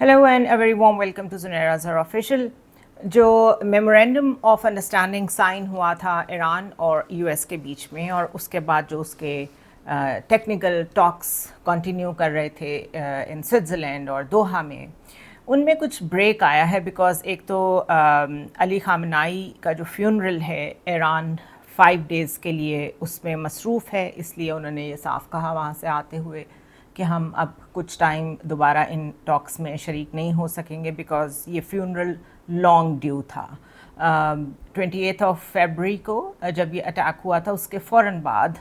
Hello and a very warm welcome to Zunaira Zahra official. जो memorandum of understanding sign हुआ था Iran और US के बीच में, और उसके बाद जो उसके टेक्निकल टॉक्स कंटिन्यू कर रहे थे इन स्विट्ज़रलैंड और दोहा में, उनमें कुछ ब्रेक आया है। बिकॉज़ एक तो अली ख़ामनेई का जो फ्यूनरल है ईरान 5 डेज़ के लिए उसमें मसरूफ़ है, इसलिए उन्होंने ये साफ कहा वहाँ से आते हुए कि हम अब कुछ टाइम दोबारा इन टॉक्स में शरीक नहीं हो सकेंगे, बिकॉज़ ये फ्यूनरल लॉन्ग ड्यू था। 28 फरवरी को जब ये अटैक हुआ था, उसके फ़ौरन बाद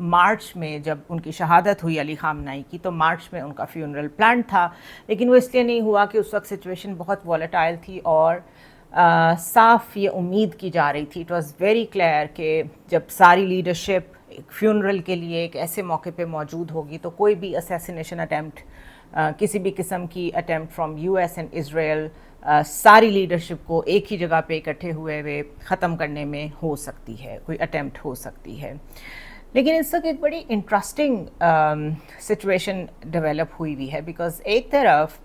मार्च में जब उनकी शहादत हुई अली ख़ामनेई की, तो मार्च में उनका फ्यूनरल प्लान था, लेकिन वो इसलिए नहीं हुआ कि उस वक्त सिचुएशन बहुत वॉलेटाइल थी और साफ ये उम्मीद की जा रही थी, इट वाज़ वेरी क्लियर कि जब सारी लीडरशिप एक फ्यूनरल के लिए एक ऐसे मौके पे मौजूद होगी तो कोई भी असैसिनेशन अटैम्प्ट, किसी भी किस्म की attempt from US and Israel सारी लीडरशिप को एक ही जगह पे इकट्ठे हुए हुए ख़त्म करने में हो सकती है, कोई अटैम्प्ट हो सकती है। लेकिन इस वक्त एक बड़ी इंटरेस्टिंग सिचुएशन डेवलप हुई हुई है, बिकॉज़ एक तरफ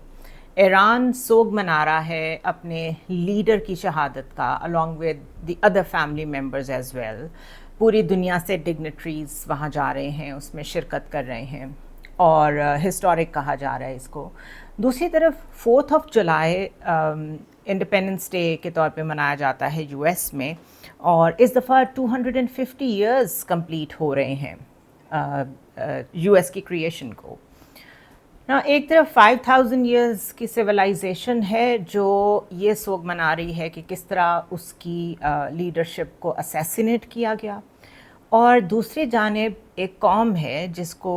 ईरान सोग मना रहा है अपने लीडर की शहादत का, along with the other family members as well. पूरी दुनिया से डिग्नेटरीज़ वहाँ जा रहे हैं, उसमें शिरकत कर रहे हैं और हिस्टोरिक कहा जा रहा है इसको। दूसरी तरफ 4 जुलाई इंडिपेंडेंस डे के तौर पे मनाया जाता है यूएस में, और इस दफ़ा 250 ईयर्स कंप्लीट हो रहे हैं यूएस की क्रिएशन को ना। एक तरफ 5000 ईयर्स की सिविलाइजेशन है जो ये सोग मना रही है कि किस तरह उसकी लीडरशिप को असैसिनेट किया गया, और दूसरी जानिब एक कौम है जिसको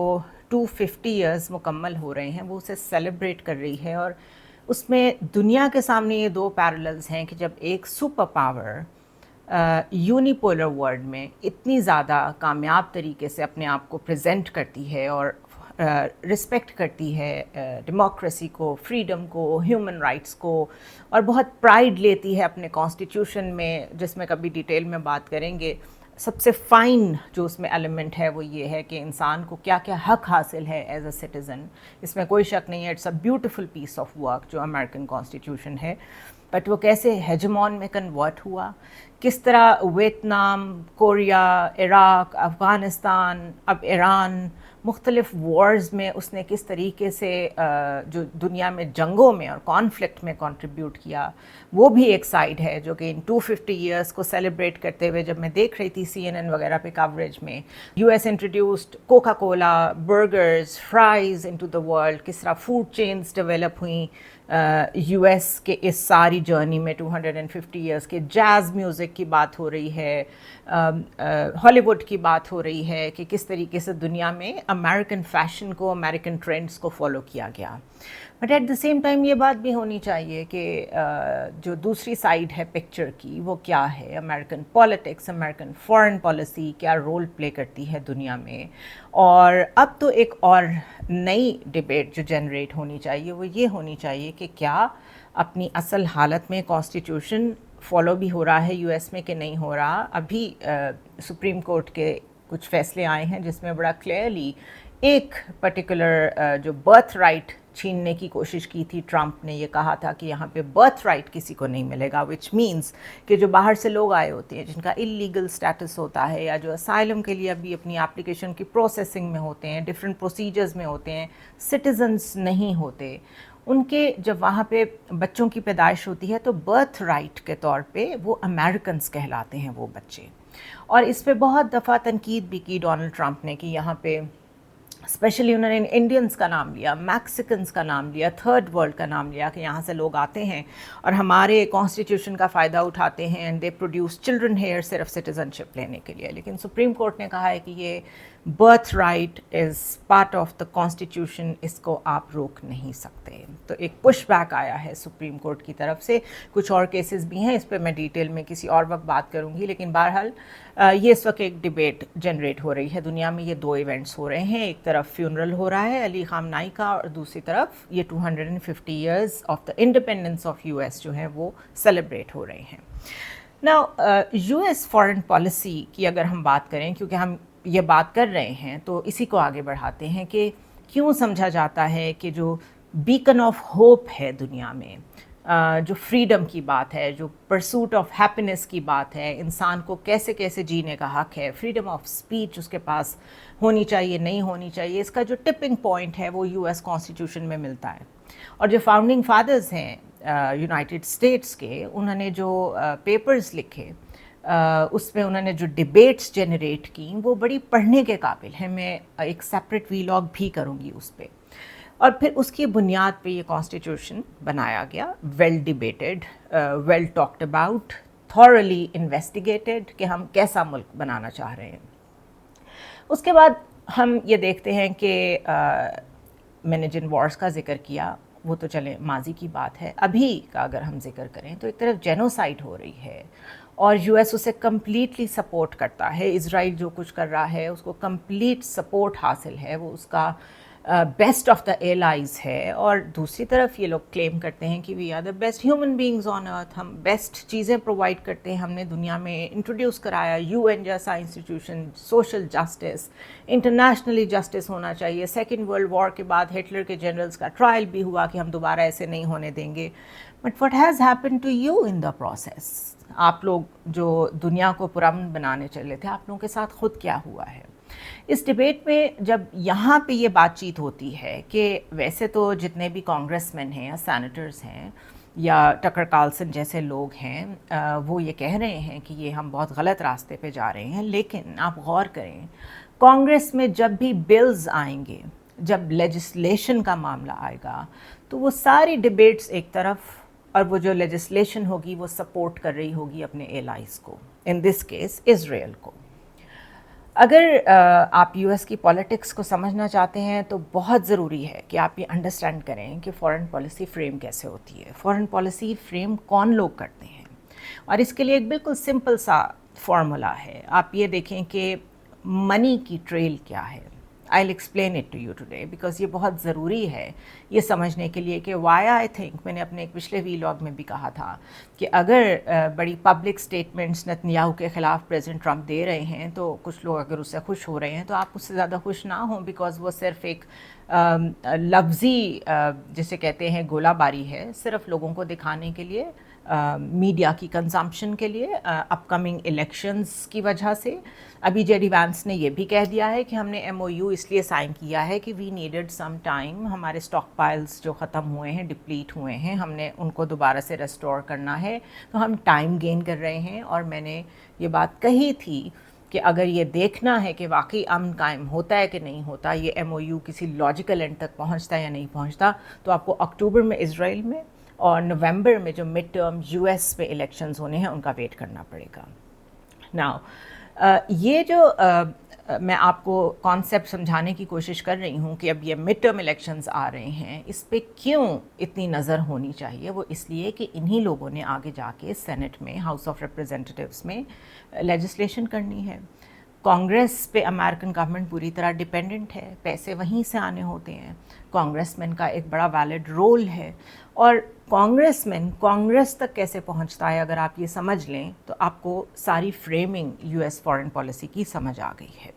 250 ईयर्स मुकम्मल हो रहे हैं, वो उसे सेलिब्रेट कर रही है। और उसमें दुनिया के सामने ये दो पैरेलल्स हैं कि जब एक सुपर पावर यूनिपोलर वर्ल्ड में इतनी ज़्यादा कामयाब तरीके से अपने आप को प्रेजेंट करती है और रिस्पेक्ट करती है डेमोक्रेसी को, फ्रीडम को, ह्यूमन राइट्स को, और बहुत प्राइड लेती है अपने कॉन्स्टिट्यूशन में, जिसमें कभी डिटेल में बात करेंगे। सबसे फ़ाइन जो उसमें एलिमेंट है वो ये है कि इंसान को क्या क्या हक हासिल है एज अ सिटीज़न, इसमें कोई शक नहीं है। It's a beautiful piece of work जो अमेरिकन कॉन्स्टिट्यूशन है, बट वो कैसे हेजमॉन में कन्वर्ट हुआ, किस तरह वियतनाम, कोरिया, इराक़, अफ़गानिस्तान, अब ईरान, मुख्तलिफ वॉर्स में उसने किस तरीके से जो दुनिया में जंगों में और कॉन्फ्लिक्ट में कंट्रीब्यूट किया, वो भी एक साइड है जो कि इन 250 ईयर्स को सेलिब्रेट करते हुए जब मैं देख रही थी CNN वगैरह पे कवरेज में, US introduced Coca Cola, burgers, fries into the world, किस तरह फूड चेन्स डेवलप हुई यूएस के इस सारी जर्नी में 250 ईयर्स के। जैज़ म्यूज़िक की बात हो रही है, हॉलीवुड की बात हो रही है कि किस तरीके से दुनिया में अमेरिकन फ़ैशन को, अमेरिकन ट्रेंड्स को फॉलो किया गया। But at the same time ये बात भी होनी चाहिए कि जो दूसरी साइड है पिक्चर की वो क्या है, American politics, American foreign policy क्या रोल प्ले करती है दुनिया में। और अब तो एक और नई डिबेट जो जनरेट होनी चाहिए वो ये होनी चाहिए कि क्या अपनी असल हालत में कॉन्स्टिट्यूशन फॉलो भी हो रहा है यूएस में कि नहीं हो रहा। अभी सुप्रीम कोर्ट के कुछ फैसले आए हैं जिसमें बड़ा क्लियरली एक पर्टिकुलर जो बर्थ राइट छीनने की कोशिश की थी ट्रंप ने, ये कहा था कि यहाँ पे बर्थ राइट किसी को नहीं मिलेगा, विच मीन्स कि जो बाहर से लोग आए होते हैं, जिनका इलीगल स्टेटस होता है, या जो असाइलम के लिए अभी अपनी एप्लीकेशन की प्रोसेसिंग में होते हैं, डिफरेंट प्रोसीजर्स में होते हैं, सिटीजन्स नहीं होते, उनके जब वहाँ पे बच्चों की पैदाइश होती है तो बर्थ राइट के तौर पे वो अमेरिकन्स कहलाते हैं वो बच्चे। और इस पे बहुत दफ़ा तनकीद भी की डोनाल्ड ट्रंप ने कि यहाँ पे स्पेशली उन्होंने इंडियंस का नाम लिया, मैक्सिकन्स का नाम लिया, थर्ड वर्ल्ड का नाम लिया कि यहाँ से लोग आते हैं और हमारे कॉन्स्टिट्यूशन का फ़ायदा उठाते हैं and they produce children here सिर्फ सिटीज़नशिप लेने के लिए। लेकिन सुप्रीम कोर्ट ने कहा है कि ये birth right is part of the constitution, इसको आप रोक नहीं सकते। तो एक पुश बैक आया है सुप्रीम कोर्ट की तरफ से। कुछ और केसेस भी हैं, इस पर मैं डिटेल में किसी और वक्त बात करूँगी, लेकिन बहरहाल ये इस वक्त एक डिबेट जनरेट हो रही है दुनिया में। ये दो इवेंट्स हो रहे हैं, एक तरफ फ्यूनरल हो रहा है अली ख़ामनेई का, और दूसरी तरफ ये 250 years of the independence of US जो है वो सेलिब्रेट हो रहे हैं। नाउ यूएस फॉरेन पॉलिसी की अगर हम बात करें, क्योंकि हम ये बात कर रहे हैं तो इसी को आगे बढ़ाते हैं कि क्यों समझा जाता है कि जो बीकन ऑफ होप है दुनिया में, जो फ्रीडम की बात है, जो परसूट ऑफ हैप्पीनेस की बात है, इंसान को कैसे कैसे जीने का हक है, फ्रीडम ऑफ स्पीच उसके पास होनी चाहिए नहीं होनी चाहिए, इसका जो टिपिंग पॉइंट है वो यूएस कॉन्स्टिट्यूशन में मिलता है। और जो फाउंडिंग फादर्स हैं यूनाइटेड स्टेट्स के, उन्होंने जो पेपर्स लिखे उसमें उन्होंने जो डिबेट्स जनरेट की वो बड़ी पढ़ने के काबिल है। मैं एक सेपरेट वीलॉग भी करूँगी उस पर। और फिर उसकी बुनियाद पे ये कॉन्स्टिट्यूशन बनाया गया, well debated, well talked about, thoroughly investigated कि हम कैसा मुल्क बनाना चाह रहे हैं। उसके बाद हम ये देखते हैं कि मैंने जिन वॉर्स का जिक्र किया वो तो चले माजी की बात है, अभी का अगर हम जिक्र करें तो एक तरफ जेनोसाइड हो रही है और यूएस उसे कम्प्लीटली सपोर्ट करता है। इज़राइल जो कुछ कर रहा है उसको कम्प्लीट सपोर्ट हासिल है, वो उसका बेस्ट ऑफ द एलाइज है। और दूसरी तरफ ये लोग क्लेम करते हैं कि we are the best human beings on earth, हम बेस्ट चीज़ें प्रोवाइड करते हैं, हमने दुनिया में इंट्रोड्यूस कराया यूएन जैसा institution, social justice, internationally justice होना चाहिए। सेकेंड वर्ल्ड वॉर के बाद हिटलर के जनरल्स का ट्रायल भी हुआ कि हम दोबारा ऐसे नहीं होने देंगे। But what has happened to you in the process? आप लोग जो दुनिया को पुरअमन बनाने चले थे, आप लोगों के साथ खुद क्या हुआ है? इस डिबेट में जब यहाँ पे ये बातचीत होती है कि वैसे तो जितने भी कांग्रेसमैन हैं या सैनेटर्स हैं या टकर कार्लसन जैसे लोग हैं वो ये कह रहे हैं कि ये हम बहुत गलत रास्ते पे जा रहे हैं, लेकिन आप गौर करें कांग्रेस में जब भी बिल्स आएंगे, जब लेजिस्लेशन का मामला आएगा, तो वो सारी डिबेट्स एक तरफ और वो जो लेजिस्लेशन होगी वो सपोर्ट कर रही होगी अपने एलाइज को, इन दिस केस इज़राइल को। अगर आप यूएस की पॉलिटिक्स को समझना चाहते हैं तो बहुत ज़रूरी है कि आप ये अंडरस्टैंड करें कि फ़ॉरेन पॉलिसी फ्रेम कैसे होती है, फ़ॉरेन पॉलिसी फ्रेम कौन लोग करते हैं। और इसके लिए एक बिल्कुल सिंपल सा फॉर्मूला है। आप ये देखें कि मनी की ट्रेल क्या है। I will explain it to you today because ये बहुत ज़रूरी है ये समझने के लिए कि वाई आई थिंक, मैंने अपने एक पिछले वीलॉग में भी कहा था कि अगर बड़ी पब्लिक स्टेटमेंट्स नेतन्याहू के ख़िलाफ़ प्रेसिडेंट ट्रंप दे रहे हैं तो कुछ लोग अगर उससे खुश हो रहे हैं तो आप उससे ज़्यादा खुश ना हों, बिकॉज वो सिर्फ एक लफ्ज़ी जिसे कहते हैं गोलाबारी है, सिर्फ लोगों को दिखाने के लिए, मीडिया की कंजम्पशन के लिए, अपकमिंग इलेक्शंस की वजह से। अभी जेडी वैंस ने ये भी कह दिया है कि हमने MOU इसलिए साइन किया है कि वी नीडेड सम टाइम, हमारे स्टॉक पाइल्स जो ख़त्म हुए हैं, डिप्लीट हुए हैं, हमने उनको दोबारा से रेस्टोर करना है, तो हम टाइम गेन कर रहे हैं। और मैंने ये बात कही थी कि अगर ये देखना है कि वाकई अमन कायम होता है कि नहीं होता, ये MOU किसी लॉजिकल एंड तक पहुंचता है या नहीं पहुंचता, तो आपको अक्टूबर में इज़राइल में और नवंबर में जो मिड टर्म US पे इलेक्शंस होने हैं उनका वेट करना पड़ेगा। नाउ ये जो मैं आपको कॉन्सेप्ट समझाने की कोशिश कर रही हूँ कि अब ये मिड टर्म इलेक्शंस आ रहे हैं, इस पे क्यों इतनी नज़र होनी चाहिए, वो इसलिए कि इन्हीं लोगों ने आगे जाके सेनेट में, हाउस ऑफ रिप्रेजेंटेटिव्स में लेजिस्लेशन करनी है। कांग्रेस पे अमेरिकन गवर्नमेंट पूरी तरह डिपेंडेंट है, पैसे वहीं से आने होते हैं, कांग्रेसमैन का एक बड़ा वैलिड रोल है। और कांग्रेसमैन कांग्रेस तक कैसे पहुंचता है, अगर आप ये समझ लें तो आपको सारी फ्रेमिंग US फॉरेन पॉलिसी की समझ आ गई है।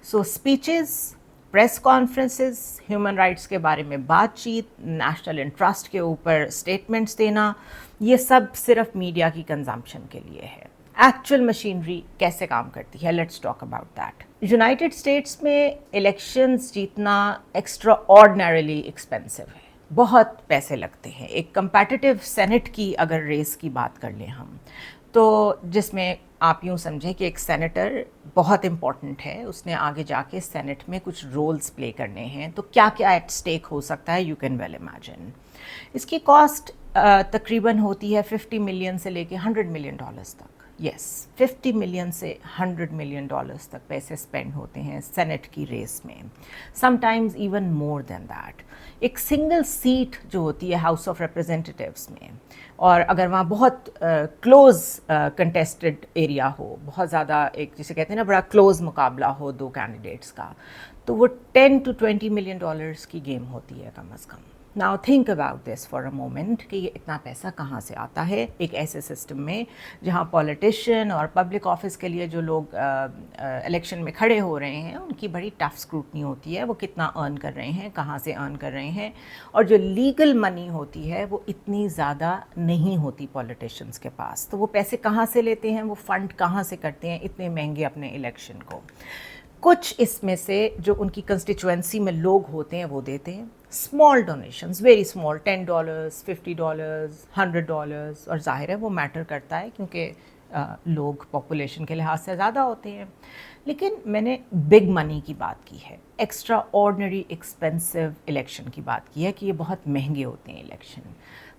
So speeches, press conferences, human rights के बारे में बातचीत, नेशनल इंटरेस्ट के ऊपर स्टेटमेंट्स देना, ये सब सिर्फ मीडिया की कंजम्पशन के लिए है। एक्चुअल मशीनरी कैसे काम करती है, let's talk about that. United states में इलेक्शंस जीतना एक्स्ट्रा ऑर्डिनरीली एक्सपेंसिव है, बहुत पैसे लगते हैं। एक कंपेटिटिव सेनेट की अगर रेस की बात कर लें हम, तो जिसमें आप यूँ समझें कि एक सेनेटर बहुत इम्पॉर्टेंट है, उसने आगे जाके सेनेट में कुछ रोल्स प्ले करने हैं, तो क्या क्या एट स्टेक हो सकता है, यू कैन वेल इमेजिन। इसकी कॉस्ट तकरीबन होती है 50 मिलियन से लेके $100 मिलियन तक। यस, 50 मिलियन से $100 मिलियन तक पैसे स्पेंड होते हैं सेनेट की रेस में, sometimes even more than that. एक सिंगल सीट जो होती है हाउस ऑफ रिप्रेजेंटेटिव्स में, और अगर वहाँ बहुत क्लोज कंटेस्टेड एरिया हो, बहुत ज़्यादा एक जिसे कहते हैं ना बड़ा क्लोज मुकाबला हो दो कैंडिडेट्स का, तो वो $10 to $20 मिलियन की गेम होती है कम अज़ कम। Now think about this for a moment کہ یہ اتنا پیسہ کہاں سے آتا ہے ایک ایسے سسٹم میں جہاں پولیٹیشین اور پبلک آفس کے لیے جو لوگ الیکشن میں کھڑے ہو رہے ہیں ان کی بڑی ٹف اسکروٹنی ہوتی ہے، وہ کتنا ارن کر رہے ہیں، کہاں سے ارن کر رہے ہیں، اور جو لیگل منی ہوتی ہے وہ اتنی زیادہ نہیں ہوتی پولیٹیشینس کے پاس. تو وہ پیسے کہاں سے لیتے ہیں، وہ فنڈ کہاں سے کرتے ہیں اتنے مہنگے اپنے الیکشن کو. کچھ اس میں سے جو ان کی کنسٹیچوئنسی میں لوگ ہوتے ہیں وہ دیتے ہیں اسمال ڈونیشنز، ویری اسمال، $10 $50 $100، اور ظاہر ہے وہ میٹر کرتا ہے کیونکہ لوگ پاپولیشن کے لحاظ سے زیادہ ہوتے ہیں. لیکن میں نے بگ منی کی بات کی ہے، ایکسٹرا آرڈنری ایکسپینسو الیکشن کی بات کی ہے کہ یہ بہت مہنگے ہوتے ہیں الیکشن.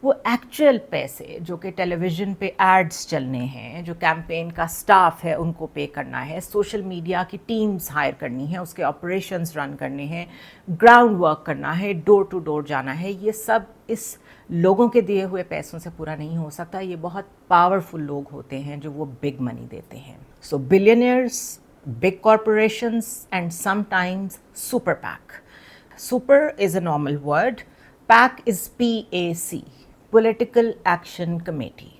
وہ ایکچوئل پیسے جو کہ ٹیلی ویژن پہ ایڈز چلنے ہیں، جو کیمپین کا سٹاف ہے ان کو پے کرنا ہے، سوشل میڈیا کی ٹیمز ہائر کرنی ہے، اس کے آپریشنز رن کرنے ہیں، گراؤنڈ ورک کرنا ہے، ڈور ٹو ڈور جانا ہے، یہ سب اس لوگوں کے دیے ہوئے پیسوں سے پورا نہیں ہو سکتا. یہ بہت پاورفل لوگ ہوتے ہیں جو وہ بگ منی دیتے ہیں. سو billionaires, big corporations, and sometimes super PAC. Super is a normal word. PAC is PAC, Political Action Committee.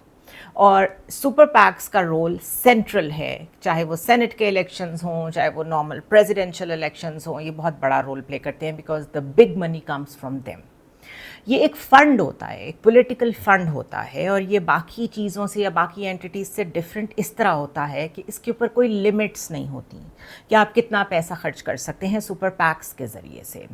اور سپر پیکس کا رول سینٹرل ہے، چاہے وہ سینٹ کے الیکشنز ہوں، چاہے وہ نارمل پریزیڈینشیل الیکشنز ہوں، یہ بہت بڑا رول پلے کرتے ہیں because the big money comes from them. یہ ایک فنڈ ہوتا ہے، ایک پولیٹیکل فنڈ ہوتا ہے، اور یہ باقی چیزوں سے یا باقی اینٹیز سے ڈفرینٹ اس طرح ہوتا ہے کہ اس کے اوپر کوئی لمٹس نہیں ہوتی کہ آپ کتنا پیسہ خرچ کر سکتے ہیں سپر پیکس کے ذریعے سے.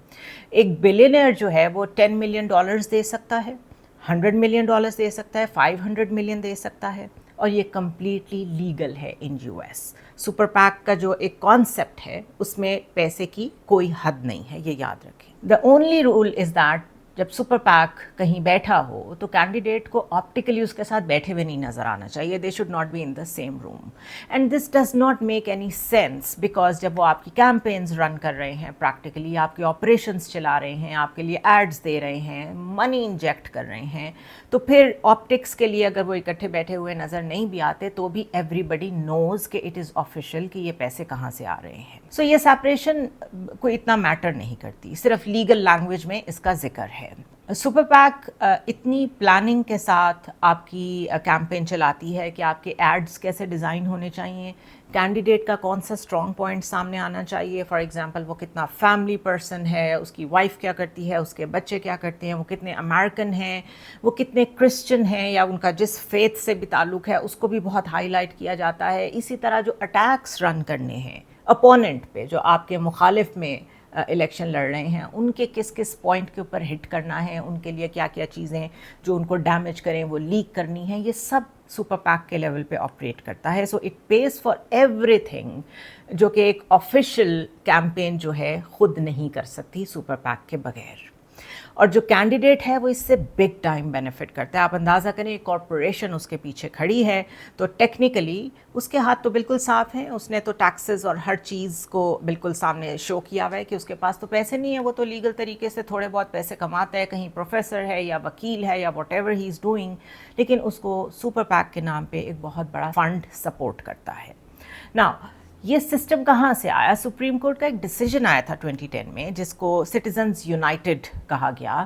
ایک بلینئر جو ہے وہ $10 ملین دے سکتا ہے، $100 ملین دے سکتا ہے، $500 ملین دے سکتا ہے، اور یہ کمپلیٹلی لیگل ہے ان US. سپر پیک کا جو ایک کانسیپٹ ہے اس میں پیسے کی کوئی حد نہیں ہے، یہ یاد رکھیں. The only rule is that جب سپر پیک کہیں بیٹھا ہو تو کینڈیڈیٹ کو آپٹیکلی اس کے ساتھ بیٹھے ہوئے نہیں نظر آنا چاہیے. They should not be in the same room. And this does not make any sense because جب وہ آپ کی کیمپینز رن کر رہے ہیں، پریکٹیکلی آپ کے آپریشنس چلا رہے ہیں، آپ کے لیے ایڈز دے رہے ہیں، منی انجیکٹ کر رہے ہیں، تو پھر آپٹکس کے لیے اگر وہ اکٹھے بیٹھے ہوئے نظر نہیں بھی آتے تو بھی ایوری بڈی نوز کہ اٹ از آفیشیل کہ یہ پیسے کہاں سے آ رہے ہیں. سو یہ سیپریشن کوئی اتنا میٹر نہیں کرتی، صرف لیگل لینگویج میں اس کا ذکر ہے. سپر پیک اتنی پلاننگ کے ساتھ آپ کی کیمپین چلاتی ہے کہ آپ کے ایڈز کیسے ڈیزائن ہونے چاہیے، کینڈیڈیٹ کا کون سا اسٹرانگ پوائنٹ سامنے آنا چاہیے. فار ایگزامپل وہ کتنا فیملی پرسن ہے، اس کی وائف کیا کرتی ہے، اس کے بچے کیا کرتے ہیں، وہ کتنے امریکن ہیں، وہ کتنے کرسچن ہیں، یا ان کا جس فیتھ سے بھی تعلق ہے اس کو بھی بہت ہائی لائٹ کیا جاتا ہے. اسی طرح جو اٹیکس رن کرنے ہیں اپوننٹ پہ، جو آپ کے مخالف میں الیکشن لڑ رہے ہیں، ان کے کس کس پوائنٹ کے اوپر ہٹ کرنا ہے، ان کے لیے کیا کیا چیزیں جو ان کو ڈیمیج کریں وہ لیک کرنی ہیں، یہ سب سپر پیک کے لیول پہ آپریٹ کرتا ہے. So it pays for everything جو کہ ایک آفیشیل کیمپین جو ہے خود نہیں کر سکتی سپر پیک کے بغیر. اور جو کینڈیڈیٹ ہے وہ اس سے بگ ٹائم بینیفٹ کرتا ہے. آپ اندازہ کریں ایک کارپوریشن اس کے پیچھے کھڑی ہے تو ٹیکنیکلی اس کے ہاتھ تو بالکل صاف ہیں، اس نے تو ٹیکسز اور ہر چیز کو بالکل سامنے شو کیا ہوا ہے کہ اس کے پاس تو پیسے نہیں ہیں، وہ تو لیگل طریقے سے تھوڑے بہت پیسے کماتا ہے، کہیں پروفیسر ہے یا وکیل ہے یا what ever he is doing, لیکن اس کو سپر پیک کے نام پہ ایک بہت بڑا فنڈ سپورٹ کرتا ہے. ناؤ یہ سسٹم کہاں سے آیا؟ سپریم کورٹ کا ایک ڈیسیجن آیا تھا 2010 میں جس کو سٹیزنز یونائٹڈ کہا گیا.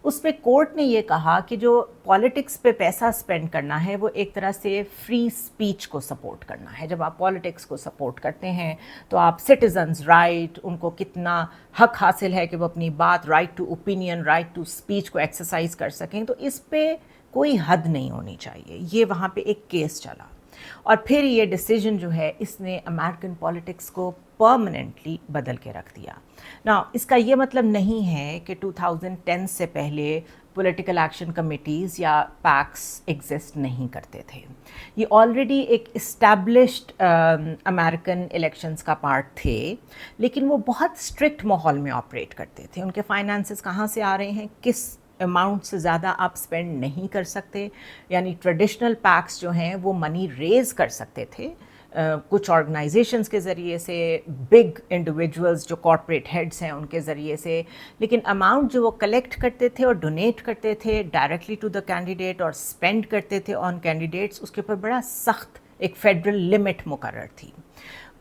اس میں کورٹ نے یہ کہا کہ جو پالیٹکس پہ پیسہ اسپینڈ کرنا ہے وہ ایک طرح سے فری اسپیچ کو سپورٹ کرنا ہے. جب آپ پالیٹکس کو سپورٹ کرتے ہیں تو آپ سٹیزنز رائٹ، ان کو کتنا حق حاصل ہے کہ وہ اپنی بات، right to opinion, right to speech کو ایکسرسائز کر سکیں، تو اس پہ کوئی حد نہیں ہونی چاہیے. یہ وہاں پہ ایک کیس چلا اور پھر یہ ڈیسیجن جو ہے اس نے امریکن پالیٹکس کو پرماننٹلی بدل کے رکھ دیا. نا اس کا یہ مطلب نہیں ہے کہ 2010 سے پہلے پولیٹیکل ایکشن کمیٹیز یا پیکس ایگزسٹ نہیں کرتے تھے. یہ آلریڈی ایک اسٹیبلشڈ امریکن الیکشنز کا پارٹ تھے، لیکن وہ بہت اسٹرکٹ ماحول میں آپریٹ کرتے تھے. ان کے فائنانسز کہاں سے آ رہے ہیں، کس اماؤنٹ سے زیادہ آپ اسپینڈ نہیں کر سکتے. یعنی ٹریڈیشنل پیکس جو ہیں وہ منی ریز کر سکتے تھے کچھ آرگنائزیشنز کے ذریعے سے، بگ انڈیویجولز جو کارپوریٹ ہیڈز ہیں ان کے ذریعے سے، لیکن اماؤنٹ جو وہ کلیکٹ کرتے تھے اور ڈونیٹ کرتے تھے ڈائریکٹلی ٹو دا کینڈیڈیٹ اور اسپینڈ کرتے تھے آن کینڈیڈیٹس، اس کے اوپر بڑا سخت ایک فیڈرل لمٹ مقرر تھی.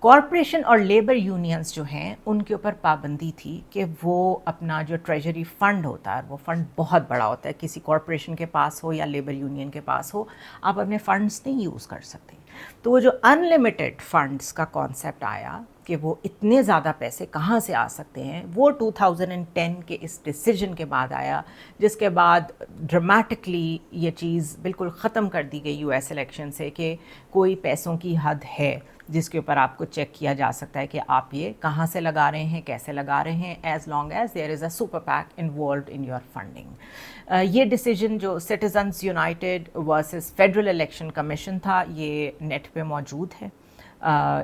کارپوریشن اور لیبر یونینز جو ہیں ان کے اوپر پابندی تھی کہ وہ اپنا جو ٹریجری فنڈ ہوتا ہے، وہ فنڈ بہت بڑا ہوتا ہے، کسی کارپوریشن کے پاس ہو یا لیبر یونین کے پاس ہو، آپ اپنے فنڈز نہیں یوز کر سکتے. تو وہ جو ان لمیٹڈ فنڈز کا کانسیپٹ آیا کہ وہ اتنے زیادہ پیسے کہاں سے آ سکتے ہیں، وہ 2010 کے اس ڈیسیجن کے بعد آیا، جس کے بعد ڈرامیٹکلی یہ چیز بالکل ختم کر دی گئی یو ایس الیکشن سے کہ کوئی پیسوں کی حد ہے جس کے اوپر آپ کو چیک کیا جا سکتا ہے کہ آپ یہ کہاں سے لگا رہے ہیں، کیسے لگا رہے ہیں، as long as there is a super PAC involved in your funding. یہ ڈیسیجن جو Citizens United versus Federal Election Commission تھا، یہ نیٹ پہ موجود ہے.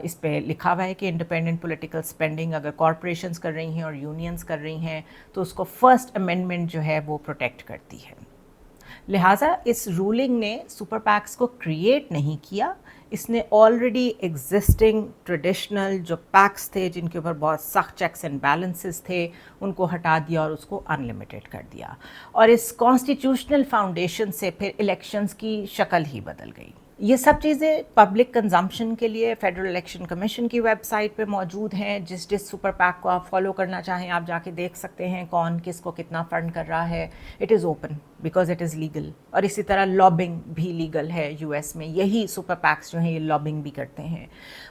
اس پہ لکھا ہوا ہے کہ انڈیپینڈنٹ پولیٹیکل اسپینڈنگ اگر کارپوریشنز کر رہی ہیں اور یونینز کر رہی ہیں تو اس کو فرسٹ امینڈمنٹ جو ہے وہ پروٹیکٹ کرتی ہے. لہٰذا اس رولنگ نے سپر پیکس کو کریٹ نہیں کیا، اس نے آلریڈی ایگزسٹنگ ٹریڈیشنل جو پیکس تھے جن کے اوپر بہت سخت چیکس اینڈ بیلنسز تھے ان کو ہٹا دیا اور اس کو ان لمیٹڈ کر دیا. اور اس کانسٹیٹیوشنل فاؤنڈیشن سے پھر الیکشنز کی شکل ہی بدل گئی. یہ سب چیزیں پبلک کنزمپشن کے لیے فیڈرل الیکشن کمیشن کی ویب سائٹ پہ موجود ہیں. جس سپر پیک کو آپ فالو کرنا چاہیں آپ جا کے دیکھ سکتے ہیں کون کس کو کتنا فنڈ کر رہا ہے. It is open because it is legal. اور اسی طرح لابنگ بھی لیگل ہے یو ایس میں. یہی سپر پیکس جو ہیں یہ لابنگ بھی کرتے ہیں.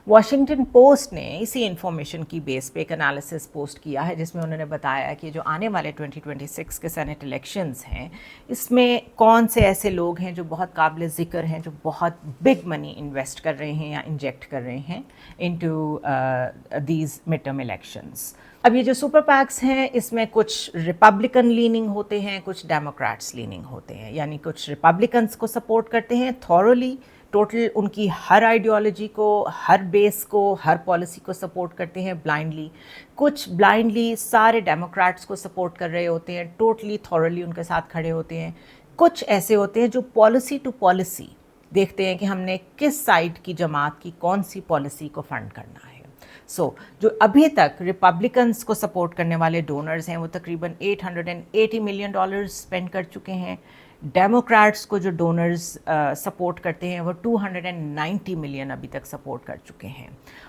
واشنگٹن پوسٹ نے اسی انفارمیشن کی بیس پہ ایک انالیسس پوسٹ کیا ہے جس میں انہوں نے بتایا کہ جو آنے والے 2026 کے سینٹ الیکشنز ہیں اس میں کون سے ایسے لوگ ہیں جو بہت قابل ذکر ہیں، جو بہت بگ منی انویسٹ کر رہے ہیں یا انجیکٹ کر رہے ہیں into these mid term elections. اب یہ جو سپر پیکس ہیں اس میں کچھ ریپبلکن لیننگ ہوتے ہیں، کچھ ڈیموکریٹس لیننگ ہوتے ہیں. یعنی کچھ ریپبلکنس کو سپورٹ کرتے ہیں تھورولی، ٹوٹل ان کی ہر آئیڈیالوجی کو، ہر بیس کو، ہر پالیسی کو سپورٹ کرتے ہیں بلائنڈلی. کچھ بلائنڈلی سارے ڈیموکریٹس کو سپورٹ کر رہے ہوتے ہیں، ٹوٹلی تھورولی ان کے ساتھ کھڑے ہوتے ہیں. کچھ ایسے ہوتے ہیں جو پالیسی ٹو پالیسی دیکھتے ہیں کہ ہم نے کس سائڈ کی جماعت کی کون سی پالیسی کو فنڈ کرنا ہے. جو ابھی تک ریپبلکنس کو سپورٹ کرنے والے ڈونرز ہیں وہ تقریباً $880 ملین اسپینڈ کر چکے ہیں. ڈیموکریٹس کو جو ڈونرز سپورٹ کرتے ہیں وہ 290 ملین ابھی تک سپورٹ کر چکے ہیں.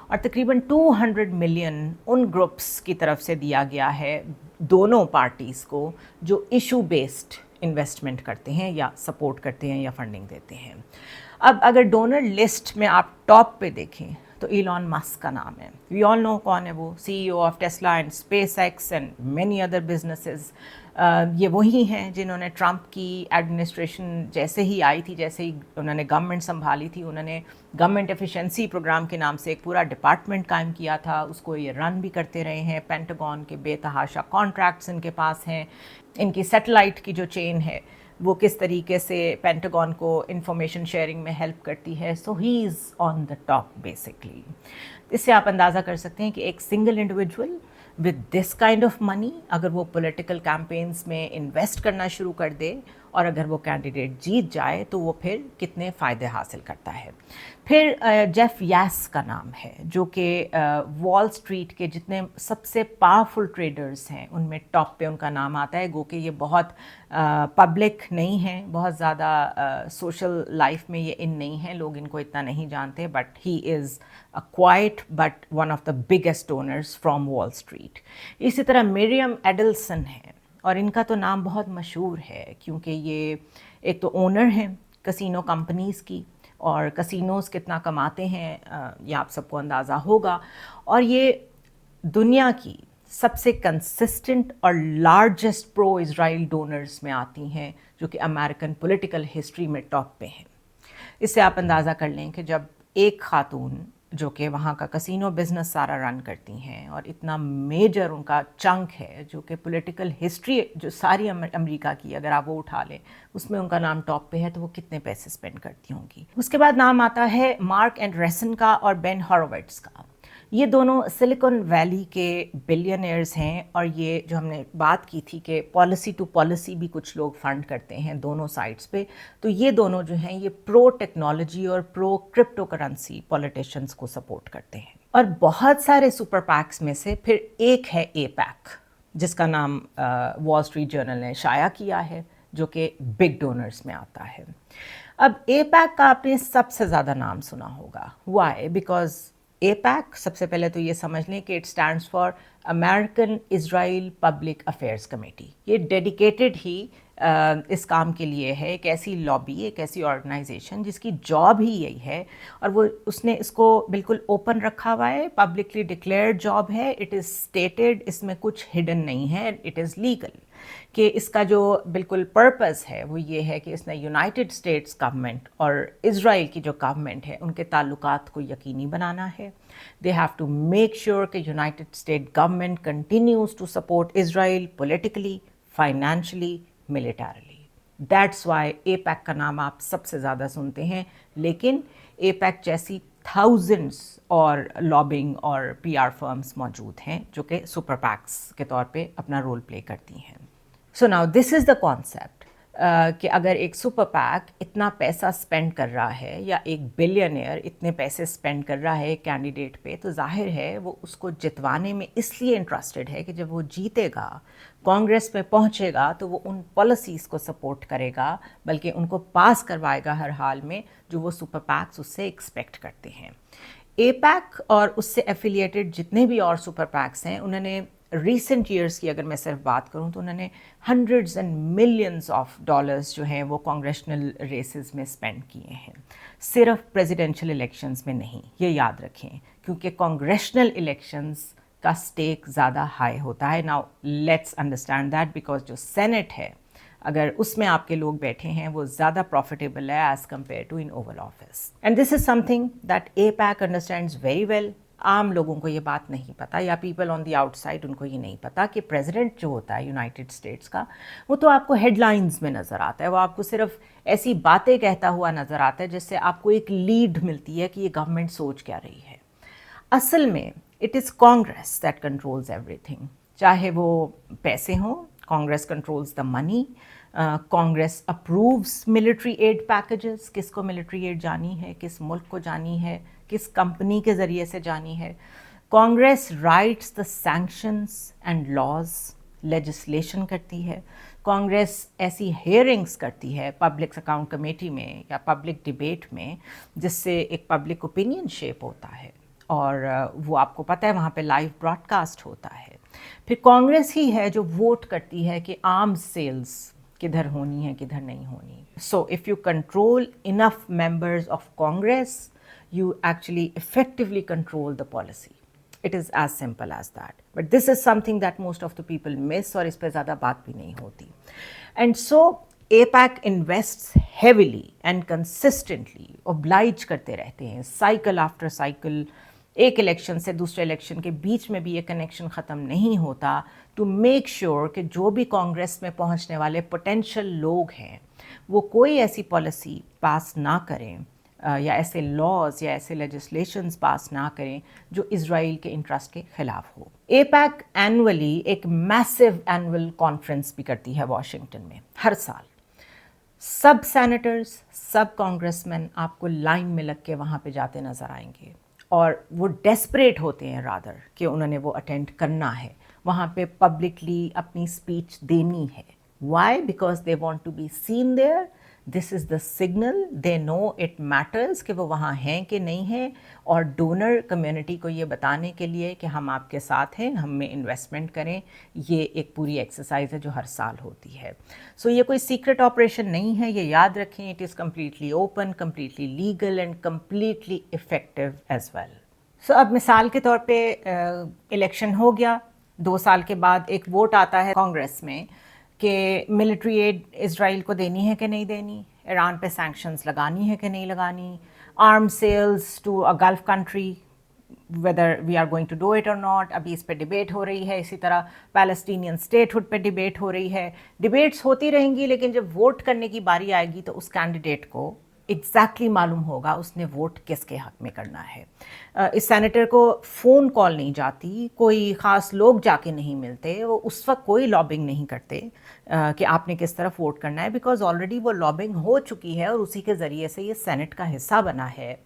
اور تقریباً 200 ملین ان گروپس کی طرف سے دیا گیا ہے دونوں پارٹیز کو جو ایشو بیسڈ انویسٹمنٹ کرتے ہیں یا سپورٹ کرتے ہیں یا فنڈنگ دیتے ہیں. اب اگر ڈونر لسٹ میں آپ ٹاپ پہ دیکھیں تو ایلون مسک کا نام ہے. وی آل نو کون ہے وہ، C E O of Tesla and SpaceX and many other businesses. یہ وہی ہیں جنہوں نے ٹرمپ کی ایڈمنسٹریشن جیسے ہی آئی تھی، جیسے ہی انہوں نے گورنمنٹ سنبھالی تھی، انہوں نے گورنمنٹ ایفیشنسی پروگرام کے نام سے ایک پورا ڈپارٹمنٹ قائم کیا تھا. اس کو یہ رن بھی کرتے رہے ہیں. پینٹاگون کے بے تحاشا کانٹریکٹس ان کے پاس ہیں. ان کی سیٹلائٹ کی جو چین ہے وہ کس طریقے سے پینٹاگون کو انفارمیشن شیئرنگ میں ہیلپ کرتی ہے. سو ہی از آن دا ٹاپ بیسکلی. اس سے آپ اندازہ کر سکتے ہیں کہ ایک single individual with this kind of money اگر وہ پولیٹیکل کیمپینز میں انویسٹ کرنا شروع کر دے اور اگر وہ کینڈیڈیٹ جیت جائے تو وہ پھر کتنے فائدے حاصل کرتا ہے. پھر جیف یاس کا نام ہے جو کہ وال اسٹریٹ کے جتنے سب سے پاورفل ٹریڈرز ہیں ان میں ٹاپ پہ ان کا نام آتا ہے. گو کہ یہ بہت پبلک نہیں ہیں، بہت زیادہ سوشل لائف میں یہ ان نہیں ہیں، لوگ ان کو اتنا نہیں جانتے، but he is a quiet but one of the biggest donors from Wall Street. اسی طرح مریم ایڈلسن ہے اور ان کا تو نام بہت مشہور ہے کیونکہ یہ ایک تو اونر ہیں کسینو کمپنیز کی، اور کسینوز کتنا کماتے ہیں یہ آپ سب کو اندازہ ہوگا. اور یہ دنیا کی سب سے کنسسٹنٹ اور لارجسٹ پرو اسرائیل ڈونرز میں آتی ہیں جو کہ امریکن پولیٹیکل ہسٹری میں ٹاپ پہ ہیں. اس سے آپ اندازہ کر لیں کہ جب ایک خاتون جو کہ وہاں کا کسینو بزنس سارا رن کرتی ہیں اور اتنا میجر ان کا چنک ہے جو کہ پولیٹیکل ہسٹری جو ساری امریکہ کی اگر آپ وہ اٹھا لیں اس میں ان کا نام ٹاپ پہ ہے تو وہ کتنے پیسے اسپینڈ کرتی ہوں گی. اس کے بعد نام آتا ہے مارک اینڈریسن کا اور بین ہارویٹس کا. یہ دونوں سلیکن ویلی کے بلینئرز ہیں اور یہ جو ہم نے بات کی تھی کہ پالیسی ٹو پالیسی بھی کچھ لوگ فنڈ کرتے ہیں دونوں سائڈس پہ، تو یہ دونوں جو ہیں یہ پرو ٹیکنالوجی اور پرو کرپٹو کرنسی پولیٹیشنز کو سپورٹ کرتے ہیں. اور بہت سارے سپر پیکس میں سے پھر ایک ہے اے پیک جس کا نام وال اسٹریٹ جرنل نے شائع کیا ہے جو کہ بگ ڈونرز میں آتا ہے. اب اے پیک کا آپ نے سب سے زیادہ نام سنا ہوگا. وائی؟ بیکاز APAC, सबसे पहले तो ये समझ लें कि it stands for American Israel public affairs committee. ये डेडिकेटेड ही इस काम के लिए है, एक ऐसी लॉबी, एक ऐसी ऑर्गेनाइजेशन जिसकी जॉब ही यही है, और वो उसने इसको बिल्कुल ओपन रखा हुआ है, पब्लिकली डिक्लेयर्ड जॉब है, इट इज़ स्टेटेड, इसमें कुछ हिडन नहीं है, इट इज़ लीगल, कि इसका जो बिल्कुल पर्पस है वो ये है कि इसने यूनाइटेड स्टेट्स गवर्नमेंट और इज़राइल की जो गवर्नमेंट है उनके ताल्लुकात को यकीनी बनाना है। They have to make sure कि united state government continues to support Israel politically, financially, militarily. That's why APAC का नाम आप सबसे ज़्यादा सुनते हैं, लेकिन APAC जैसी थाउजेंड्स और लॉबिंग और PR फर्म्स मौजूद हैं जो कि सुपर पैक्स के तौर पे अपना रोल प्ले करती हैं। So now this is the concept कि अगर एक सुपर पैक इतना पैसा स्पेंड कर रहा है या एक बिलियनियर इतने पैसे स्पेंड कर रहा है कैंडिडेट पे, तो जाहिर है वो उसको जितवाने में इसलिए इंटरेस्टेड है कि जब वो जीतेगा, कांग्रेस में पहुंचेगा, तो वो उन पॉलिसीज़ को सपोर्ट करेगा, बल्कि उनको पास करवाएगा हर हाल में जो वो सुपर पैक्स उससे एक्सपेक्ट करते हैं। APAC और उससे एफिलिएटेड जितने भी और सुपर पैक्स हैं, उन्होंने रीसेंट ईयर्स की अगर मैं सिर्फ बात करूं तो उन्होंने hundreds and millions of dollars जो हैं वो कांग्रेशनल रेसेस में स्पेंड किए हैं, सिर्फ प्रेसिडेंशियल इलेक्शंस में नहीं, ये याद रखें, क्योंकि कांग्रेशनल इलेक्शंस का स्टेक ज़्यादा हाई होता है। Now let's understand that, because जो सेनेट है अगर उसमें आपके लोग बैठे हैं वो ज़्यादा प्रॉफिटेबल है as compared to in Oval Office, and this is something that APAC understands very well. आम लोगों को ये बात नहीं पता, या पीपल ऑन द आउटसाइड, उनको ये नहीं पता कि प्रेसिडेंट जो होता है यूनाइटेड स्टेट्स का, वो तो आपको हेडलाइंस में नज़र आता है, वो आपको सिर्फ ऐसी बातें कहता हुआ नज़र आता है जिससे आपको एक लीड मिलती है कि ये गवर्नमेंट सोच क्या रही है। असल में it is Congress that controls everything, चाहे वो पैसे हों, Congress controls the money, Congress approves military add packages, किसको मिलिट्री एड जानी है, किस मुल्क को जानी है, किस कंपनी के ज़रिए से जानी है। Congress writes the sanctions and laws, legislation करती है। कांग्रेस ऐसी हेयरिंग्स करती है पब्लिक अकाउंट कमेटी में या पब्लिक डिबेट में, जिससे एक पब्लिक ओपिनियन शेप होता है, और वो आपको पता है वहाँ पे लाइव ब्रॉडकास्ट होता है। फिर कांग्रेस ही है जो वोट करती है कि आर्म्स सेल्स किधर होनी है, किधर नहीं होनी। So if you control enough members of Congress, you actually effectively control the policy. It is as simple as that. But this is something that most of the people miss, और इस पे ज़्यादा बात भी नहीं होती. And so APAC invests heavily and consistently, oblige करते रहते हैं, cycle after cycle, एक इलेक्शन से दूसरे इलेक्शन के बीच में भी ये कनेक्शन ख़त्म नहीं होता, to make sure कि जो भी कांग्रेस में पहुंचने वाले पोटेंशियल लोग हैं वो कोई ऐसी पॉलिसी पास ना करें या ऐसे लॉज या ऐसे लेजिस्लेशंस पास ना करें जो इज़राइल के इंटरेस्ट के ख़िलाफ़ हो। APAC एनुअली एक मैसिव एनुअल कॉन्फ्रेंस भी करती है वाशिंगटन में हर साल। सब सेनेटर्स, सब कांग्रेसमैन आपको लाइन में लग के वहाँ पे जाते नज़र आएंगे, और वो डेस्परेट होते हैं रादर कि उन्होंने वो अटेंड करना है, वहाँ पे पब्लिकली अपनी स्पीच देनी है। Why? Because they want to be seen there, this is the signal, they know it matters कि वो वहाँ हैं कि नहीं हैं, और डोनर कम्युनिटी को ये बताने के लिए कि हम आपके साथ हैं, हम में इन्वेस्टमेंट करें, ये एक पूरी एक्सरसाइज है जो हर साल होती है। सो ये कोई सीक्रेट ऑपरेशन नहीं है, ये याद रखें, it is completely open, completely legal and completely effective as well. So अब मिसाल के तौर पे इलेक्शन हो गया, 2 साल के बाद एक वोट आता है कांग्रेस में कि मिलिट्री एड इज़राइल को देनी है कि नहीं देनी, ईरान पे सैंक्शंस लगानी है कि नहीं लगानी, arm sales to a gulf country, whether we are going to do it और नॉट, अभी इस पे डिबेट हो रही है। इसी तरह पैलेस्टीनियन स्टेटहुड पे डिबेट हो रही है। डिबेट्स होती रहेंगी, लेकिन जब वोट करने की बारी आएगी तो उस कैंडिडेट को एग्जैक्टली मालूम होगा उसने वोट किसके हक में करना है। इस सेनेटर को फ़ोन कॉल नहीं जाती, कोई ख़ास लोग जाके नहीं मिलते, वो उस वक्त कोई लॉबिंग नहीं करते कि आपने किस तरफ वोट करना है, बिकॉज ऑलरेडी वो लॉबिंग हो चुकी है और उसी के ज़रिए से ये सेनेट का हिस्सा बना है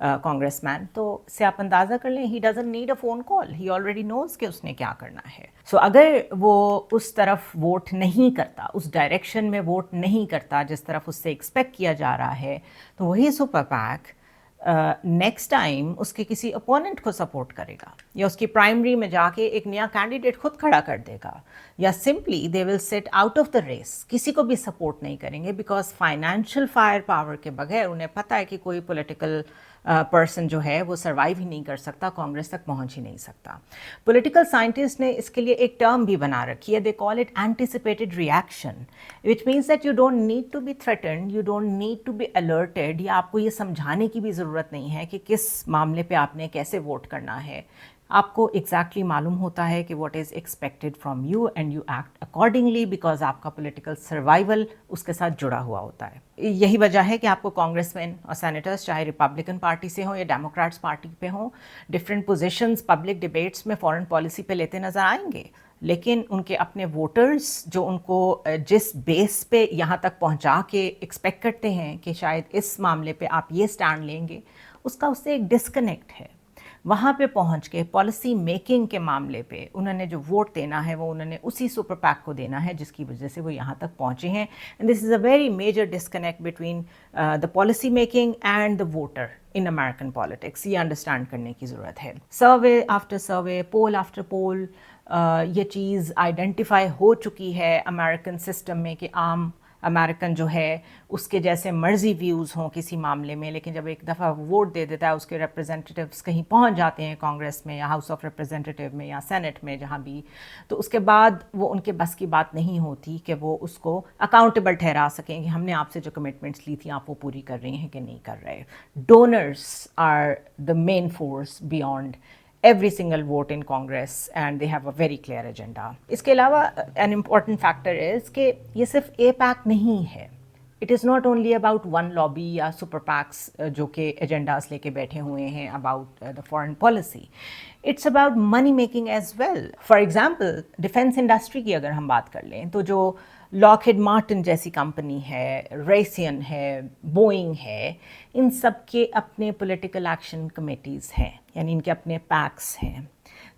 कांग्रेसमैन। तो इससे आप अंदाज़ा कर लें, he doesn't need a phone call, he already knows कि उसने क्या करना है। सो अगर वो उस तरफ वोट नहीं करता, उस डायरेक्शन में वोट नहीं करता जिस तरफ उससे एक्सपेक्ट किया जा रहा है, तो वही सुपर पैक नेक्स्ट टाइम उसके किसी अपोनेंट को सपोर्ट करेगा या उसकी प्राइमरी में जाके एक नया कैंडिडेट खुद खड़ा कर देगा, या simply they will sit out of the race, किसी को भी सपोर्ट नहीं करेंगे, बिकॉज फाइनेंशियल फायर पावर के बगैर उन्हें पता है कि कोई पॉलिटिकल पर्सन जो है वो सर्वाइव ही नहीं कर सकता, कांग्रेस तक पहुंच ही नहीं सकता। पॉलिटिकल साइंटिस्ट ने इसके लिए एक टर्म भी बना रखी है, they call it anticipated reaction, which means that you don't need to be threatened, you don't need to be alerted, या आपको ये समझाने की भी ज़रूरत नहीं है कि किस मामले पे आपने कैसे वोट करना है। आपको एग्जैक्टली मालूम होता है कि what is expected from you and you act accordingly, because आपका पॉलिटिकल सर्वाइवल उसके साथ जुड़ा हुआ होता है। यही वजह है कि आपको कांग्रेसमैन और सेनेटर्स चाहे रिपब्लिकन पार्टी से हों या डेमोक्रेट्स पार्टी पे हों, डिफरेंट पोजीशंस पब्लिक डिबेट्स में फॉरेन पॉलिसी पे लेते नज़र आएंगे, लेकिन उनके अपने वोटर्स जो उनको जिस बेस पे यहाँ तक पहुँचा के एक्सपेक्ट करते हैं कि शायद इस मामले पे आप ये स्टैंड लेंगे, उसका उससे एक डिस्कनेक्ट है। वहाँ पे पहुँच के पॉलिसी मेकिंग के मामले पे उन्होंने जो वोट देना है वो उन्होंने उसी सुपर पैक को देना है जिसकी वजह से वो यहाँ तक पहुँचे हैं। And this is a very major disconnect between the policy making and the voter in American politics. ये अंडरस्टैंड करने की ज़रूरत है। सर्वे आफ्टर सर्वे, पोल आफ्टर पोल, ये चीज़ आइडेंटिफाई हो चुकी है अमेरिकन सिस्टम में कि आम अमेरिकन जो है उसके जैसे मर्जी व्यूज़ हों किसी मामले में, लेकिन जब एक दफ़ा वोट दे देता है, उसके रिप्रेजेंटेटिव्स कहीं पहुंच जाते हैं कांग्रेस में या हाउस ऑफ रिप्रेजेंटेटिव में या सेनेट में जहां भी, तो उसके बाद वो उनके बस की बात नहीं होती कि वो उसको अकाउंटेबल ठहरा सकें कि हमने आपसे जो कमिटमेंट्स ली थी आप वो पूरी कर रही हैं कि नहीं कर रहे। Donors are the main force beyond every single vote in Congress and they have a very clear agenda. इसके अलावा an important factor is कि ये सिर्फ APAC नहीं है. It is not only about one lobby या super PACs जो कि agendas लेके बैठे हुए हैं about the foreign policy. It's about money making as well. For example, defense industry की अगर हम बात कर लें तो जो लॉकहीड मार्टिन जैसी कंपनी है, रेसियन है, बोइंग है, इन सब के अपने पॉलिटिकल एक्शन कमेटीज़ हैं, यानी इनके अपने पैक्स हैं।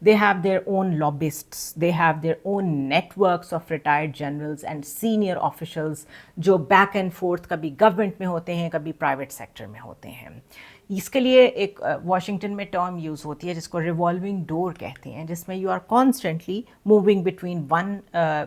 They have their own lobbyists, they have their own networks of retired generals and senior officials जो back and forth कभी गवर्नमेंट में होते हैं, कभी प्राइवेट सेक्टर में होते हैं। इसके लिए एक वाशिंगटन में टर्म यूज़ होती है जिसको रिवॉल्विंग डोर कहते हैं, जिसमें you are constantly moving between one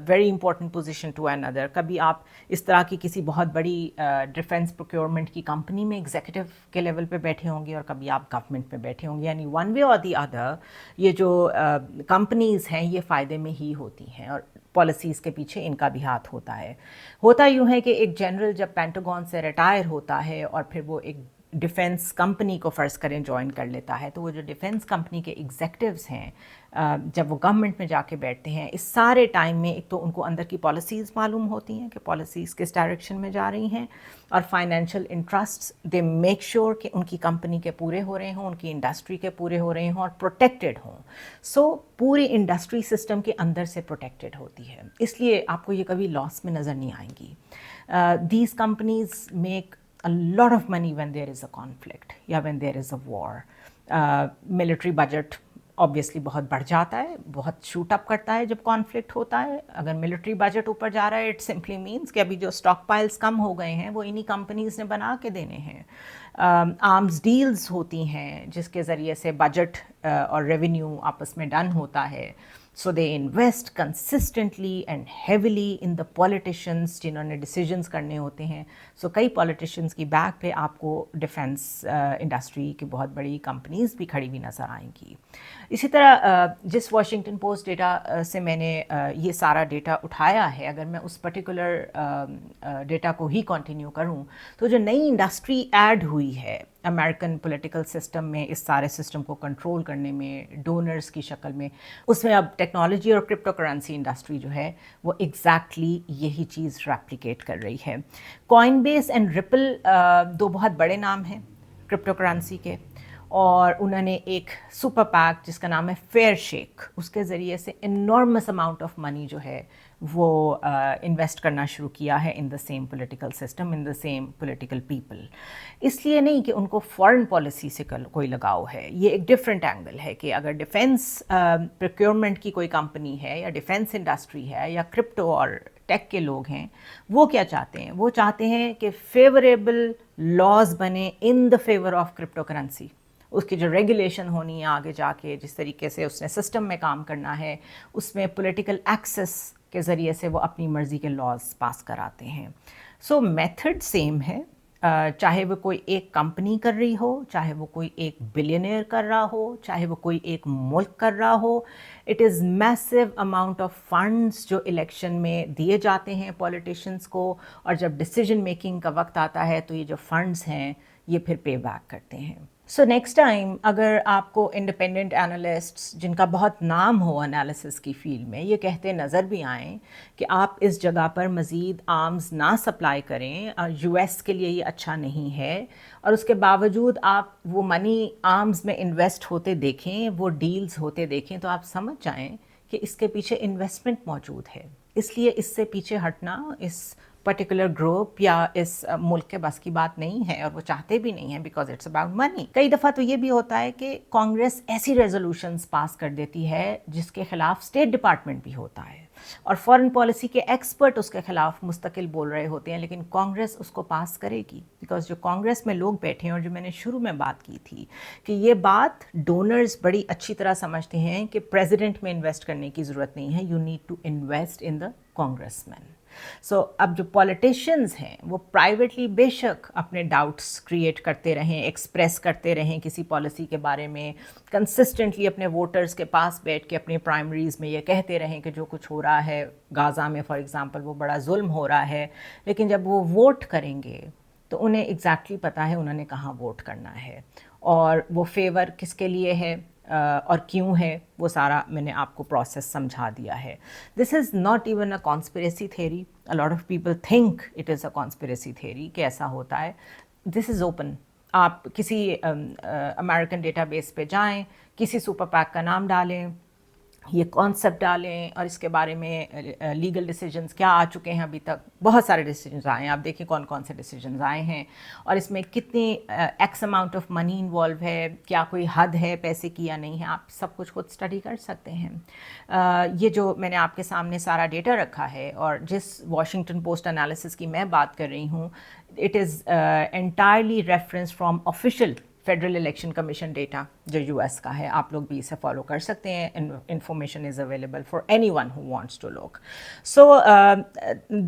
very important position to another. कभी आप इस तरह की किसी बहुत बड़ी डिफेंस प्रोक्योरमेंट की कंपनी में एग्जीक्यूटिव के लेवल पे बैठे होंगे और कभी आप गवर्नमेंट में बैठे होंगे, यानी वन वे और दी अदर ये जो कंपनीज़ हैं ये फ़ायदे में ही होती हैं और पॉलिसीज़ के पीछे इनका भी हाथ होता है। होता यूँ है कि एक जनरल जब पेंटागन से रिटायर होता है और फिर वो एक डिफेंस कंपनी को फ़र्ज़ करें ज्वाइन कर लेता है, तो वो जो डिफेंस कंपनी के एग्जेक्टिव्स हैं जब वो गवर्नमेंट में जाके बैठते हैं, इस सारे टाइम में एक तो उनको अंदर की पॉलिसीज़ मालूम होती हैं कि पॉलिसीज़ किस डायरेक्शन में जा रही हैं, और financial interests they make sure कि उनकी कंपनी के पूरे हो रहे हों, उनकी इंडस्ट्री के पूरे हो रहे हों और प्रोटेक्टेड हों। सो पूरी इंडस्ट्री सिस्टम के अंदर से प्रोटेक्टेड होती है, इसलिए आपको ये कभी लॉस में नज़र नहीं आएंगी। These companies make a lot of money when there is a conflict या when there is a war. Military budget obviously बहुत बढ़ जाता है, बहुत शूट अप करता है जब कॉन्फ्लिक्ट होता है। अगर मिलिट्री बजट ऊपर जा रहा है, इट सिंपली मीन्स कि अभी जो स्टॉक पाइल्स कम हो गए हैं वो इन्हीं कंपनीज़ ने बना के देने हैं। आर्म्स डील्स होती हैं जिसके ज़रिए से बजट और रेवेन्यू आपस में डन होता है। So they invest consistently and heavily in the politicians जिन्होंने decisions करने होते हैं। So कई politicians की बैक पे आपको डिफेंस इंडस्ट्री की बहुत बड़ी कंपनीज भी खड़ी हुई नज़र आएंगी। इसी तरह जिस वॉशिंगटन पोस्ट डेटा से मैंने ये सारा डेटा उठाया है, अगर मैं उस पर्टिकुलर डेटा को ही कंटिन्यू करूं, तो जो नई इंडस्ट्री ऐड हुई है अमेरिकन पॉलिटिकल सिस्टम में, इस सारे सिस्टम को कंट्रोल करने में डोनर्स की शक्ल में, उसमें अब टेक्नोलॉजी और क्रिप्टो करेंसी इंडस्ट्री जो है वो एग्जैक्टली यही चीज़ रेप्लिकेट कर रही है। कॉइनबेस एंड रिपल दो बहुत बड़े नाम हैं क्रिप्टो करेंसी के, और उन्होंने एक सुपर पैक जिसका नाम है फेयर शेक, उसके ज़रिए से इनॉर्मस अमाउंट ऑफ मनी जो है वो इन्वेस्ट करना शुरू किया है in the same political system, in the same political people. इसलिए नहीं कि उनको फॉरेन पॉलिसी से कोई लगाव है, ये एक डिफरेंट एंगल है कि अगर डिफेंस प्रोक्योरमेंट की कोई कंपनी है या डिफेंस इंडस्ट्री है या क्रिप्टो और ٹیک کے لوگ ہیں وہ کیا چاہتے ہیں؟ وہ چاہتے ہیں کہ فیوریبل لاز بنے in the favour of cryptocurrency. اس کی جو ریگولیشن ہونی ہے آگے جا کے، جس طریقے سے اس نے سسٹم میں کام کرنا ہے، اس میں پولیٹیکل ایکسس کے ذریعے سے وہ اپنی مرضی کے لاز پاس کراتے ہیں. سو میتھڈ سیم ہے، چاہے وہ کوئی ایک کمپنی کر رہی ہو، چاہے وہ کوئی ایک بلینئر کر رہا ہو، چاہے وہ کوئی ایک ملک کر رہا ہو. It is massive amount of funds جو الیکشن میں دیے جاتے ہیں پولیٹیشنس کو، اور جب ڈیسیجن میکنگ کا وقت آتا ہے تو یہ جو فنڈس ہیں یہ پھر پے بیک کرتے ہیں. سو نیکسٹ ٹائم اگر آپ کو انڈیپینڈنٹ انالسٹس جن کا بہت نام ہو انالیسس کی فیلڈ میں یہ کہتے نظر بھی آئیں کہ آپ اس جگہ پر مزید آرمز نہ سپلائی کریں، یو ایس کے لیے یہ اچھا نہیں ہے، اور اس کے باوجود آپ وہ منی آرمز میں انویسٹ ہوتے دیکھیں، وہ ڈیلز ہوتے دیکھیں، تو آپ سمجھ جائیں کہ اس کے پیچھے انویسٹمنٹ موجود ہے. اس لیے اس سے پیچھے ہٹنا اس پرٹیکولر گروپ یا اس ملک کے بس کی بات نہیں ہے، اور وہ چاہتے بھی نہیں ہیں، بیکاز اٹس اباؤٹ منی. کئی دفعہ تو یہ بھی ہوتا ہے کہ کانگریس ایسی ریزولوشنز پاس کر دیتی ہے جس کے خلاف اسٹیٹ ڈپارٹمنٹ بھی ہوتا ہے، اور فارن پالیسی کے ایکسپرٹ اس کے خلاف مستقل بول رہے ہوتے ہیں، لیکن کانگریس اس کو پاس کرے گی، بیکاز جو کانگریس میں لوگ بیٹھے ہیں، اور جو میں نے شروع میں بات کی تھی کہ یہ بات ڈونرز بڑی اچھی طرح سمجھتے ہیں کہ پریزیڈنٹ میں انویسٹ کرنے کی ضرورت نہیں ہے، you need to invest in the congressman. So اب جو پولیٹیشینز ہیں وہ پرائیویٹلی بے شک اپنے ڈاؤٹس کریٹ کرتے رہیں، ایکسپریس کرتے رہیں کسی پالیسی کے بارے میں، کنسسٹنٹلی اپنے ووٹرز کے پاس بیٹھ کے اپنی پرائمریز میں یہ کہتے رہیں کہ جو کچھ ہو رہا ہے غازہ میں فار ایگزامپل وہ بڑا ظلم ہو رہا ہے، لیکن جب وہ ووٹ کریں گے تو انہیں ایگزیکٹلی پتہ ہے انہوں نے کہاں ووٹ کرنا ہے، اور وہ فیور کس کے لیے ہے اور کیوں ہے، وہ سارا میں نے آپ کو پروسیس سمجھا دیا ہے. This is not even a conspiracy theory. A lot of people think it is a conspiracy theory کہ ایسا ہوتا ہے. This is open. آپ کسی امریکن ڈیٹا بیس پہ جائیں، کسی سپر پیک کا نام ڈالیں، یہ کانسیپٹ ڈالیں، اور اس کے بارے میں لیگل ڈیسیجنز کیا آ چکے ہیں ابھی تک. بہت سارے ڈیسیجنز آئے ہیں، آپ دیکھیں کون کون سے ڈیسیجنز آئے ہیں، اور اس میں کتنی x amount of money involve ہے، کیا کوئی حد ہے پیسے کی یا نہیں ہے. آپ سب کچھ خود اسٹڈی کر سکتے ہیں. یہ جو میں نے آپ کے سامنے سارا ڈیٹا رکھا ہے، اور جس واشنگٹن پوسٹ انالیسس کی میں بات کر رہی ہوں، it is entirely reference from official federal Election commission data جو یو ایس کا ہے. آپ لوگ بھی اسے فالو کر سکتے ہیں. Information is available for anyone who wants to look. So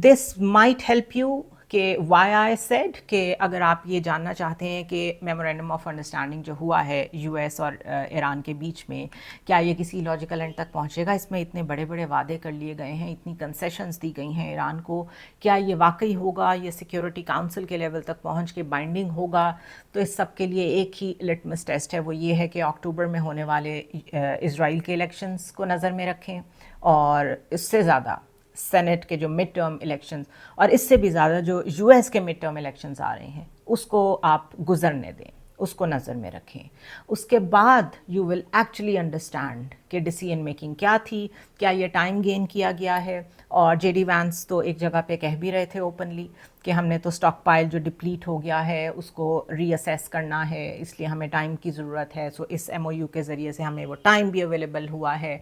this might help you کہ وائی آئی سیڈ کہ اگر آپ یہ جاننا چاہتے ہیں کہ میمورینڈم آف انڈرسٹینڈنگ جو ہوا ہے یو ایس اور ایران کے بیچ میں، کیا یہ کسی لاجیکل اینڈ تک پہنچے گا؟ اس میں اتنے بڑے بڑے وعدے کر لیے گئے ہیں، اتنی کنسیشنز دی گئی ہیں ایران کو، کیا یہ واقعی ہوگا؟ یہ سیکیورٹی کاؤنسل کے لیول تک پہنچ کے بائنڈنگ ہوگا؟ تو اس سب کے لیے ایک ہی لٹمس ٹیسٹ ہے، وہ یہ ہے کہ اکتوبر میں ہونے والے اسرائیل کے الیکشنز کو نظر میں رکھیں، اور اس سے زیادہ سینٹ کے جو مڈ ٹرم الیکشنز، اور اس سے بھی زیادہ جو یو ایس کے مڈ ٹرم الیکشنز آ رہے ہیں، اس کو آپ گزرنے دیں، اس کو نظر میں رکھیں. اس کے بعد یو ول ایکچولی انڈرسٹینڈ کہ ڈیسیژن میکنگ کیا تھی، کیا یہ ٹائم گین کیا گیا ہے. اور جے ڈی وینس تو ایک جگہ پہ کہہ بھی رہے تھے اوپنلی کہ ہم نے تو اسٹاک پائل جو ڈپلیٹ ہو گیا ہے اس کو ری اسیس کرنا ہے، اس لیے ہمیں ٹائم کی ضرورت ہے. سو اس ایم او یو کے ذریعے سے ہمیں وہ ٹائم بھی اویلیبل ہوا ہے.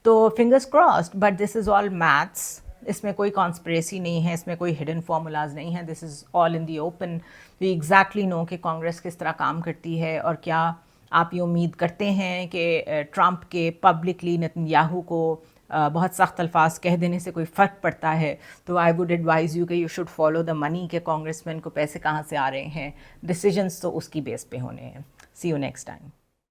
تو fingers crossed, but this is all maths. اس میں کوئی کانسپریسی نہیں ہے، اس میں کوئی ہڈن فارمولاز نہیں ہیں. دس is all in the open. We exactly نو کہ کانگریس کس طرح کام کرتی ہے، اور کیا آپ یہ امید کرتے ہیں کہ ٹرمپ کے پبلکلی نتنیاہو کو بہت سخت الفاظ کہہ دینے سے کوئی فرق پڑتا ہے؟ تو آئی ووڈ ایڈوائز یو کہ یو شوڈ فالو دا منی، کہ کانگریس مین کو پیسے کہاں سے آ رہے ہیں. ڈیسیجنس تو اس کی بیس پہ ہونے ہیں. سی یو نیکسٹ ٹائم.